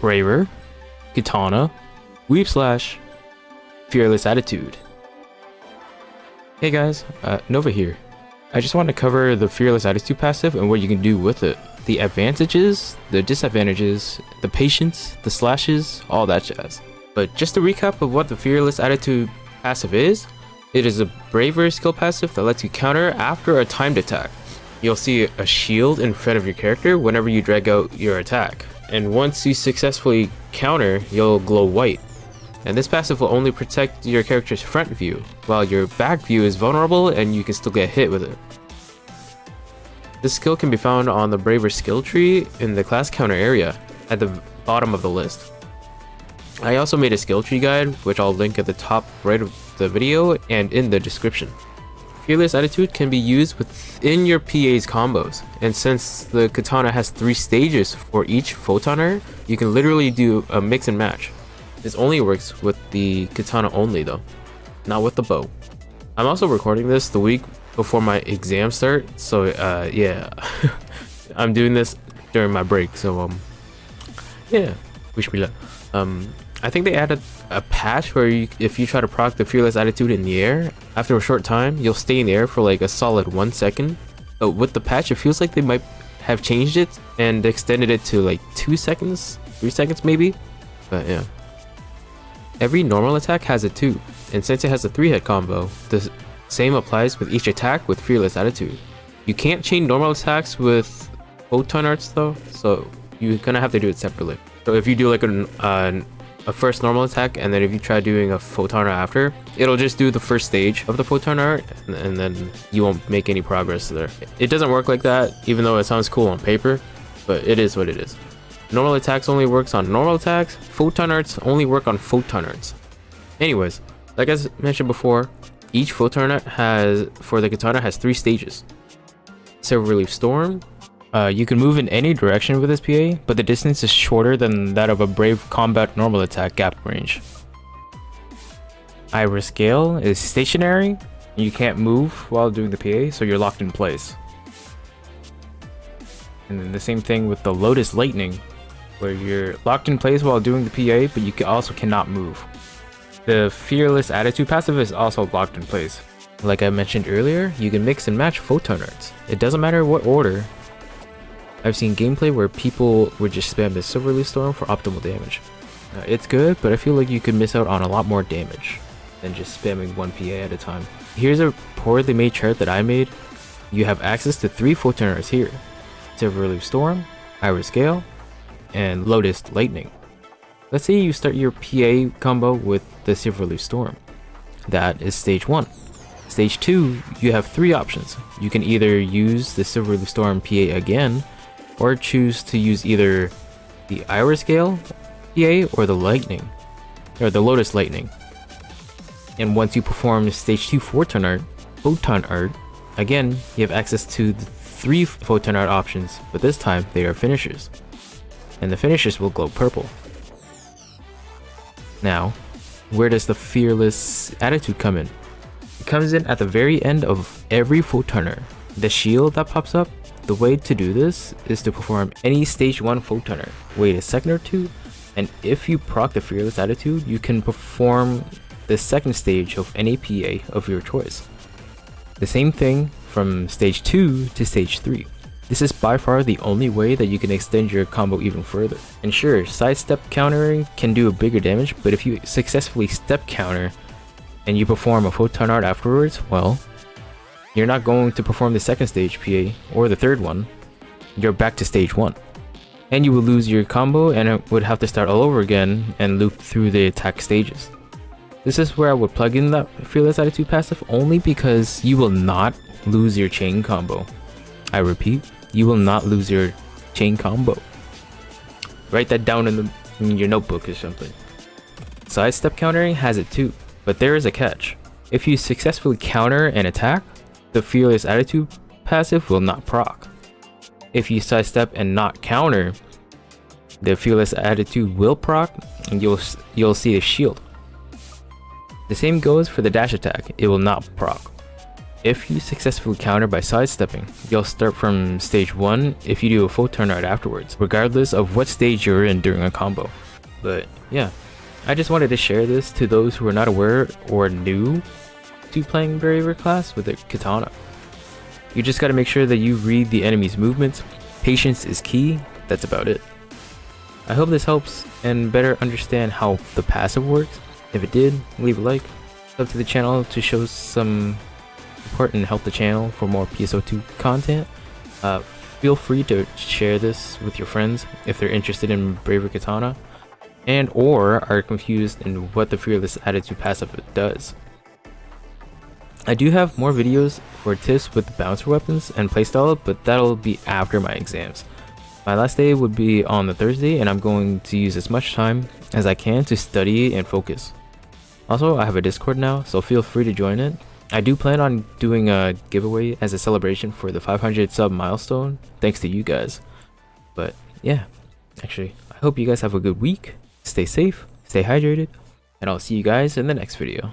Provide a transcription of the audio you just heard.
Braver, Katana, Weep Slash, Fearless Attitude. Hey guys, Nova here. I just want to cover the Fearless Attitude passive and what you can do with it. The advantages, the disadvantages, the patience, the slashes, all that jazz. But just to recap of what the Fearless Attitude passive is, it is a Braver skill passive that lets you counter after a timed attack. You'll see a shield in front of your character whenever you drag out your attack. And once you successfully counter, you'll glow white. And this passive will only protect your character's front view, while your back view is vulnerable and you can still get hit with it. This skill can be found on the Braver skill tree in the class counter area at the bottom of the list. I also made a skill tree guide, which I'll link at the top right of the video and in the description. Fearless Attitude can be used within your PA's combos, and since the katana has 3 stages for each photoner, you can literally do a mix and match. This only works with the katana only though, not with the bow. I'm also recording this the week before my exam start, so yeah, I'm doing this during my break, so yeah, wish me luck. I think they added a patch where if you try to proc the Fearless Attitude in the air, after a short time, you'll stay in the air for like a solid 1 second. But with the patch, it feels like they might have changed it and extended it to like 2 seconds, 3 seconds maybe. But yeah. Every normal attack has it too, and since it has a 3-hit combo, the same applies with each attack with Fearless Attitude. You can't chain normal attacks with photon arts though, so you're gonna have to do it separately. So if you do like a first normal attack, and then if you try doing a photon art after, it'll just do the first stage of the photon art, and then you won't make any progress there. It doesn't work like that, even though it sounds cool on paper, but it is what it is. Normal attacks only works on normal attacks, photon arts only work on photon arts. Anyways, like I mentioned before, each photon art for the katana has 3 stages. Silver Relief Storm. You can move in any direction with this PA, but the distance is shorter than that of a Brave Combat normal attack gap range. Iris Gale is stationary. You can't move while doing the PA, so you're locked in place. And then the same thing with the Lotus Lightning, where you're locked in place while doing the PA, but you also cannot move. The Fearless Attitude passive is also locked in place. Like I mentioned earlier, you can mix and match photon arts. It doesn't matter what order. I've seen gameplay where people would just spam the Silver Leaf Storm for optimal damage. It's good, but I feel like you could miss out on a lot more damage than just spamming 1 PA at a time. Here's a poorly made chart that I made. You have access to 3 photon arts here: Silver Leaf Storm, Iris Gale, and Lotus Lightning. Let's say you start your PA combo with the Silver Leaf Storm. That is stage 1. Stage 2, you have 3 options. You can either use the Silver Leaf Storm PA again, or choose to use either the Iris Gale PA or the Lightning, or the Lotus Lightning. And once you perform stage 2 photon art, again, you have access to the 3 photon art options, but this time they are finishers. And the finishers will glow purple. Now, where does the Fearless Attitude come in? It comes in at the very end of every photon art. The shield that pops up, the way to do this is to perform any stage 1 photon art, wait a second or 2, and if you proc the Fearless Attitude, you can perform the second stage of any PA of your choice. The same thing from stage 2 to stage 3. This is by far the only way that you can extend your combo even further. And sure, sidestep countering can do a bigger damage, but if you successfully step counter and you perform a photon art afterwards, well, you're not going to perform the second stage PA or the third one. You're back to stage 1. And you will lose your combo and it would have to start all over again and loop through the attack stages. This is where I would plug in that Fearless Attitude passive, only because you will not lose your chain combo. I repeat, you will not lose your chain combo. Write that down in your notebook or something. Sidestep countering has it too, but there is a catch. If you successfully counter an attack, the Fearless Attitude passive will not proc. If you sidestep and not counter, the Fearless Attitude will proc, and you'll see a shield. The same goes for the dash attack, it will not proc. If you successfully counter by sidestepping, you'll start from stage 1 if you do a full turn right afterwards, regardless of what stage you're in during a combo. But yeah, I just wanted to share this to those who are not aware or new to playing Braver class with a katana. You just gotta make sure that you read the enemy's movements. Patience is key, that's about it. I hope this helps and better understand how the passive works. If it did, leave a like, sub to the channel to show some support and help the channel for more PSO2 content. Feel free to share this with your friends if they're interested in Braver Katana and or are confused in what the Fearless Attitude passive does. I do have more videos for tips with the bouncer weapons and playstyle, but that'll be after my exams. My last day would be on the Thursday, and I'm going to use as much time as I can to study and focus. Also, I have a Discord now, so feel free to join it. I do plan on doing a giveaway as a celebration for the 500 sub milestone, thanks to you guys. But yeah, actually, I hope you guys have a good week, stay safe, stay hydrated, and I'll see you guys in the next video.